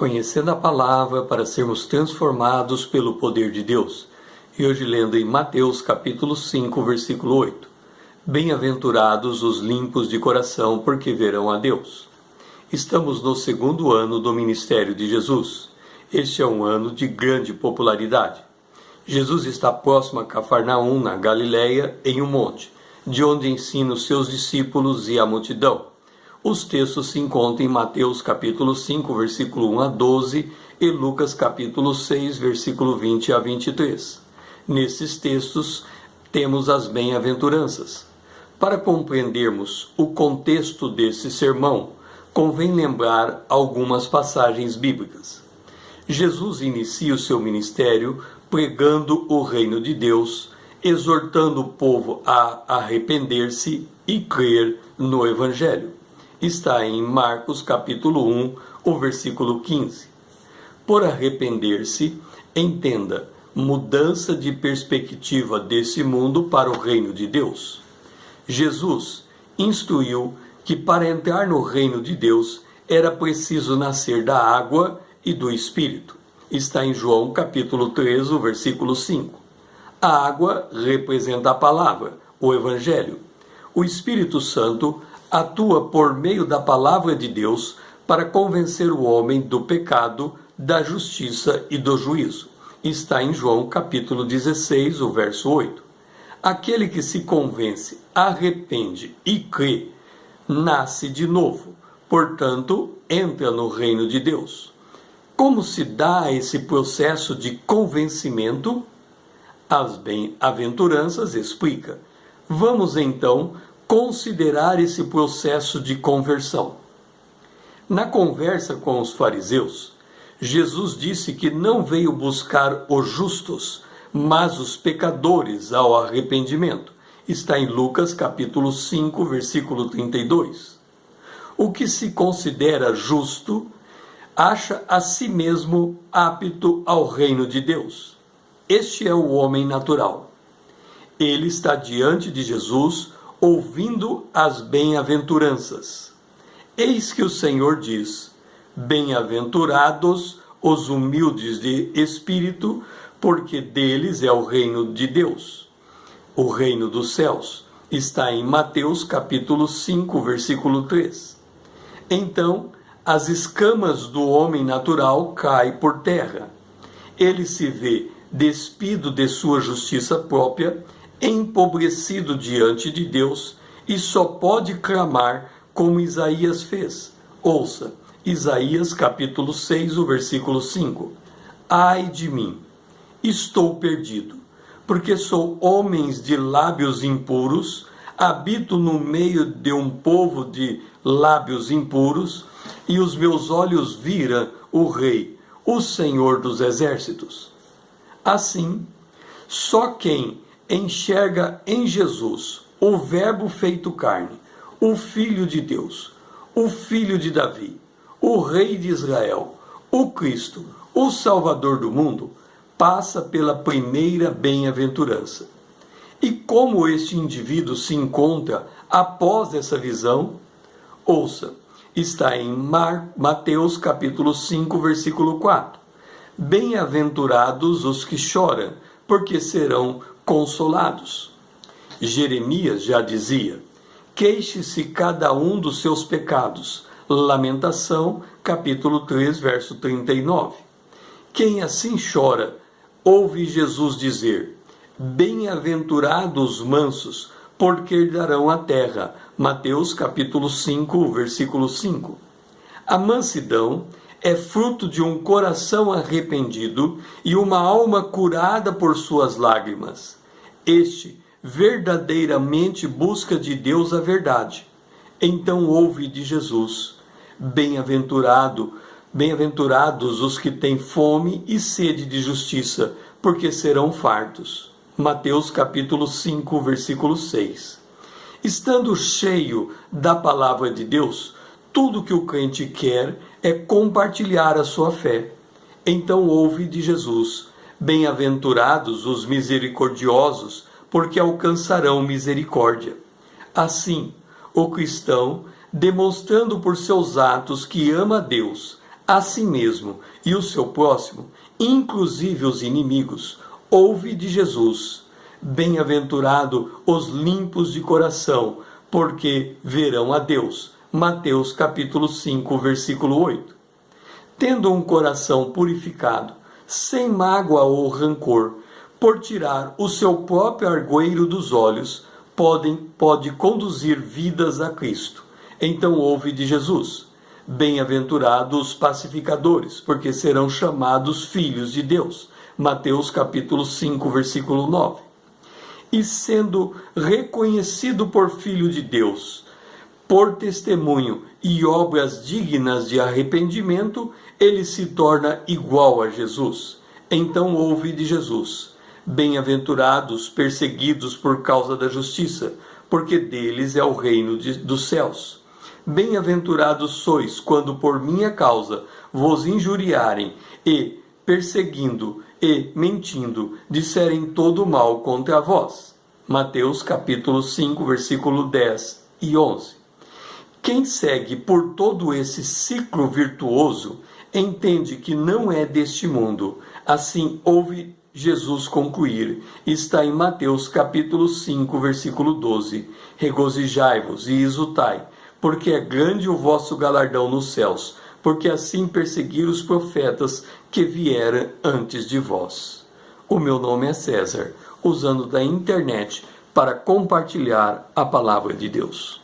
Conhecendo a palavra para sermos transformados pelo poder de Deus. E hoje lendo em Mateus capítulo 5, versículo 8. Bem-aventurados os limpos de coração, porque verão a Deus. Estamos no segundo ano do ministério de Jesus. Este é um ano de grande popularidade. Jesus está próximo a Cafarnaum, na Galileia, em um monte, de onde ensina os seus discípulos e a multidão. Os textos se encontram em Mateus capítulo 5, versículo 1 a 12 e Lucas capítulo 6, versículo 20 a 23. Nesses textos temos as bem-aventuranças. Para compreendermos o contexto desse sermão, convém lembrar algumas passagens bíblicas. Jesus inicia o seu ministério pregando o reino de Deus, exortando o povo a arrepender-se e crer no Evangelho. Está em Marcos capítulo 1, o versículo 15. Por arrepender-se, entenda, mudança de perspectiva desse mundo para o reino de Deus. Jesus instruiu que para entrar no reino de Deus era preciso nascer da água e do Espírito. Está em João capítulo 3, o versículo 5. A água representa a palavra, o Evangelho. O Espírito Santo atua por meio da palavra de Deus para convencer o homem do pecado, da justiça e do juízo. Está em João capítulo 16, o verso 8. Aquele que se convence, arrepende e crê, nasce de novo, portanto, entra no reino de Deus. Como se dá esse processo de convencimento? As bem-aventuranças explica. Vamos então considerar esse processo de conversão. Na conversa com os fariseus, Jesus disse que não veio buscar os justos, mas os pecadores ao arrependimento. Está em Lucas capítulo 5, versículo 32. O que se considera justo acha a si mesmo apto ao reino de Deus. Este é o homem natural. Ele está diante de Jesus, ouvindo as bem-aventuranças. Eis que o Senhor diz: bem-aventurados os humildes de espírito, porque deles é o reino de Deus. O reino dos céus está em Mateus capítulo 5, versículo 3. Então, as escamas do homem natural caem por terra. Ele se vê despido de sua justiça própria, empobrecido diante de Deus, e só pode clamar como Isaías fez. Ouça, Isaías capítulo 6, o versículo 5. Ai de mim, estou perdido, porque sou homens de lábios impuros, habito no meio de um povo de lábios impuros, e os meus olhos viram o Rei, o Senhor dos exércitos. Assim, só quem enxerga em Jesus o Verbo feito carne, o Filho de Deus, o Filho de Davi, o Rei de Israel, o Cristo, o Salvador do mundo, passa pela primeira bem-aventurança. E como este indivíduo se encontra após essa visão? Ouça, está em Mateus capítulo 5, versículo 4. Bem-aventurados os que choram, porque serão consolados. Jeremias já dizia: queixe-se cada um dos seus pecados. Lamentação, capítulo 3, verso 39. Quem assim chora, ouve Jesus dizer: bem-aventurados os mansos, porque herdarão a terra. Mateus capítulo 5, versículo 5. A mansidão é fruto de um coração arrependido e uma alma curada por suas lágrimas. Este verdadeiramente busca de Deus a verdade. Então ouve de Jesus: bem-aventurados os que têm fome e sede de justiça, porque serão fartos. Mateus capítulo 5, versículo 6. Estando cheio da palavra de Deus, tudo que o crente quer é compartilhar a sua fé. Então ouve de Jesus: bem-aventurados os misericordiosos, porque alcançarão misericórdia. Assim, o cristão, demonstrando por seus atos que ama a Deus, a si mesmo e o seu próximo, inclusive os inimigos, ouve de Jesus: bem-aventurado os limpos de coração, porque verão a Deus. Mateus capítulo 5, versículo 8. Tendo um coração purificado, sem mágoa ou rancor, por tirar o seu próprio argueiro dos olhos, pode conduzir vidas a Cristo. Então ouve de Jesus: bem-aventurados os pacificadores, porque serão chamados filhos de Deus. Mateus capítulo 5, versículo 9. E sendo reconhecido por filho de Deus, por testemunho e obras dignas de arrependimento, ele se torna igual a Jesus. Então ouve de Jesus: bem-aventurados perseguidos por causa da justiça, porque deles é o reino dos céus. Bem-aventurados sois quando por minha causa vos injuriarem e, perseguindo e mentindo, disserem todo mal contra vós. Mateus capítulo 5, versículo 10 e 11. Quem segue por todo esse ciclo virtuoso entende que não é deste mundo. Assim ouve Jesus concluir. Está em Mateus capítulo 5, versículo 12. Regozijai-vos e exultai, porque é grande o vosso galardão nos céus, porque assim perseguiram os profetas que vieram antes de vós. O meu nome é César, usando da internet para compartilhar a palavra de Deus.